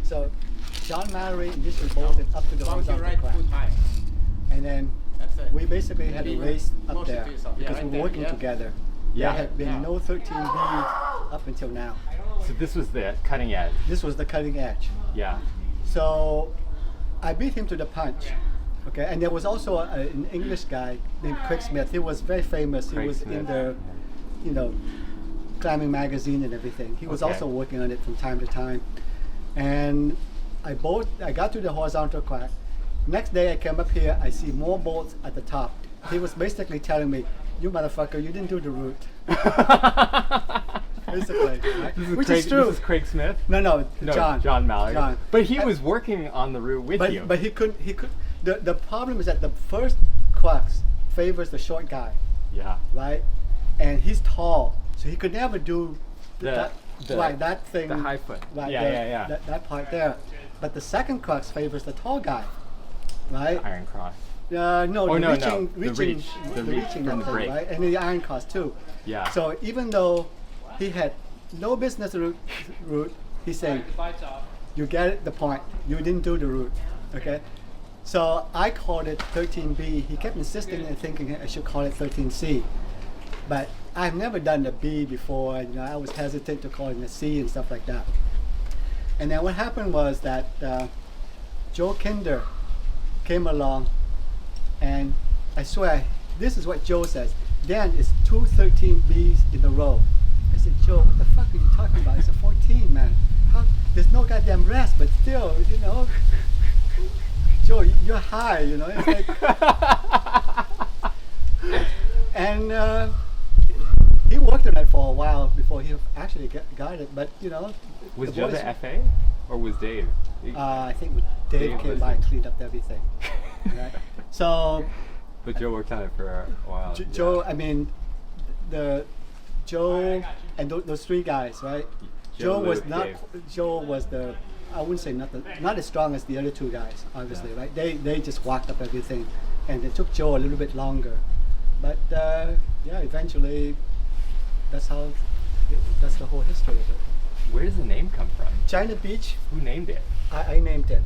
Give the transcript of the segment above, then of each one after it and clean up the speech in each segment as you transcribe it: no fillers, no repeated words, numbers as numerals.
So John Mallery initially bolted up to the horizontal crack. And then we basically had a race up there because we were working together. Yeah. There had been no 13B up until now. So this was the cutting edge. This was the cutting edge. Yeah. So I beat him to the punch. Okay, and there was also an English guy named Craig Smith. He was very famous. He was in the, you know, climbing magazine and everything. He was also working on it from time to time. And I got to the horizontal crack. Next day I came up here, I see more bolts at the top. He was basically telling me, "You motherfucker, you didn't do the route." Basically, right? Which is true. This is Craig Smith? No, John Mallery. John. But he was working on the route with you. But he could. The problem is that the first crux favors the short guy. Yeah. Right, and he's tall, so he could never do that thing. The high foot. Right, Yeah. That part there. But the second crux favors the tall guy, right? Iron cross. No, the reaching from the break. right? And the iron cross too. Yeah. So even though he had no business route, he's saying, "You get the point. You didn't do the route." Okay. So I called it 13B. He kept insisting and thinking I should call it 13C. But I've never done the B before. You know, I was hesitant to call it a C and stuff like that. And then what happened was that Joe Kinder came along, and I swear, this is what Joe says: "Dan, it's 2 13Bs in a row." I said, "Joe, what the fuck are you talking about? It's a 14, man. There's no goddamn rest, but still, you know." Joe, you're high, you know. It's like and he worked on it for a while before he actually got it. But you know, was Joe the FA or was Dave? I think Dave came by and cleaned up everything. Right? So. But Joe worked on it for a while. Joe, I mean, Joe and those three guys, right? Joe was the. I wouldn't say not as strong as the other two guys, obviously, right? They just walked up everything, and it took Joe a little bit longer, but eventually, that's the whole history of it. Where does the name come from? China Beach. Who named it? I named it.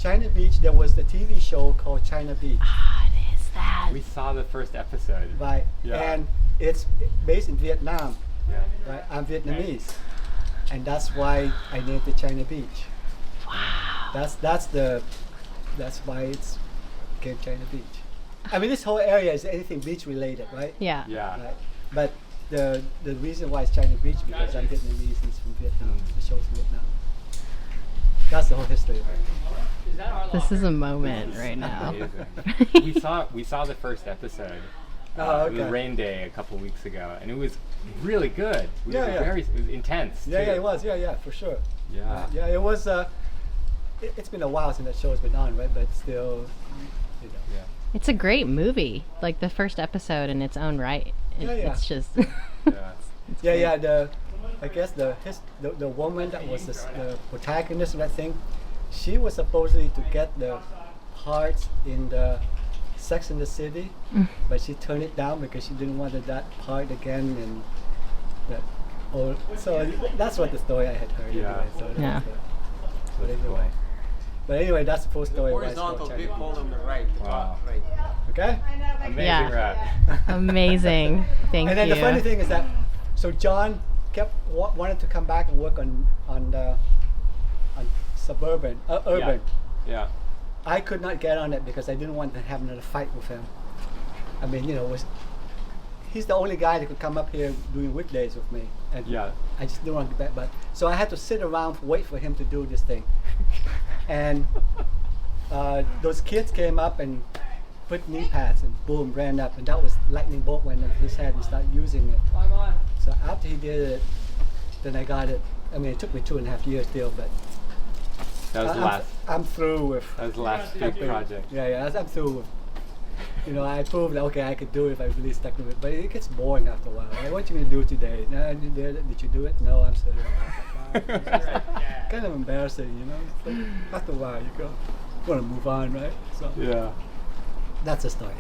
China Beach. There was the TV show called China Beach. Ah, it is that. We saw the first episode. Right. Yeah. And it's based in Vietnam. Yeah. Right. I'm Vietnamese, and that's why I named it China Beach. Wow. That's why it's became China Beach. I mean, this whole area is anything beach related, right? Yeah. Yeah. Right? But the reason why it's China Beach because I'm Vietnamese and it's from Vietnam. The show's from Vietnam. That's the whole history of it. This is a moment right now. we saw the first episode. Okay. It was Rain Day a couple weeks ago, and it was really good. It was intense. Yeah, too. it was. Yeah, for sure. Yeah. Yeah, it was. It's been a while since that show's been on, right? But still, you know. Yeah. It's a great movie, like the first episode in its own right. It's just. Yeah. I guess the woman that was the protagonist of that thing, she was supposedly to get the parts in the Sex and the City, but she turned it down because she didn't want that part again. So that's what the story I had heard. Yeah. Anyway, but anyway, that's the full story. Horizontal big hole on the right. Wow. Right. Okay. Amazing rap. Amazing. Thank you. And then the funny thing is that, so John kept wanted to come back and work on urban. Yeah. I could not get on it because I didn't want to have another fight with him. I mean, you know, he's the only guy that could come up here doing weekdays with me, and I just didn't want to get back. But so I had to sit around wait for him to do this thing, and those kids came up and put knee pads and boom, ran up, and that was lightning bolt went in his head and started using it. So after he did it, then I got it. I mean, it took me 2.5 years still, but That was the last. I'm through with. That was the last big project. Yeah, I'm through with. You know, I proved that okay, I could do it if I really stuck with it, but it gets boring after a while. Like, what you gonna do today? No, did you do it? No, I'm still doing it. It's like, kind of embarrassing, you know. It's like, after a while, you want to move on, right? So Yeah. that's the story.